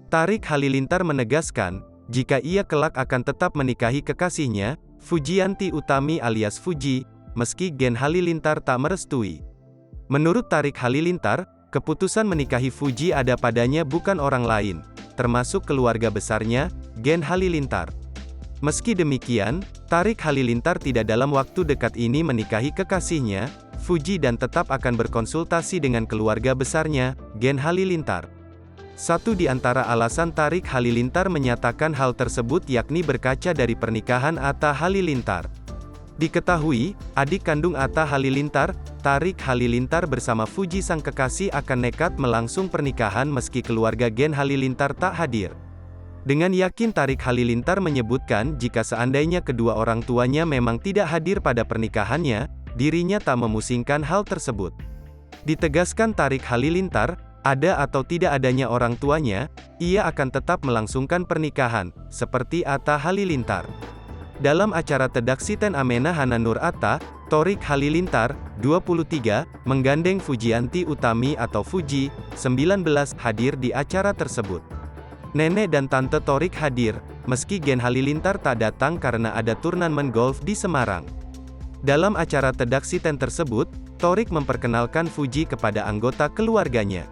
Tarik Halilintar menegaskan, jika ia kelak akan tetap menikahi kekasihnya, Fujianti Utami alias Fuji, meski Gen Halilintar tak merestui. Menurut Tarik Halilintar, keputusan menikahi Fuji ada padanya bukan orang lain, termasuk keluarga besarnya, Gen Halilintar. Meski demikian, Tarik Halilintar tidak dalam waktu dekat ini menikahi kekasihnya, Fuji, dan tetap akan berkonsultasi dengan keluarga besarnya, Gen Halilintar. Satu di antara alasan Tarik Halilintar menyatakan hal tersebut yakni berkaca dari pernikahan Atta Halilintar. Diketahui, adik kandung Atta Halilintar, Tarik Halilintar bersama Fuji sang kekasih akan nekat melangsung pernikahan meski keluarga Gen Halilintar tak hadir. Dengan yakin Tarik Halilintar menyebutkan jika seandainya kedua orang tuanya memang tidak hadir pada pernikahannya, dirinya tak memusingkan hal tersebut. Ditegaskan Tarik Halilintar, ada atau tidak adanya orang tuanya, ia akan tetap melangsungkan pernikahan, seperti Atta Halilintar. Dalam acara Tedaksiten Amena Hana Nur Atta, Torik Halilintar, 23, menggandeng Fujianti Utami atau Fuji, 19, hadir di acara tersebut. Nenek dan tante Torik hadir, meski Gen Halilintar tak datang karena ada turnamen golf di Semarang. Dalam acara Tedaksiten tersebut, Torik memperkenalkan Fuji kepada anggota keluarganya.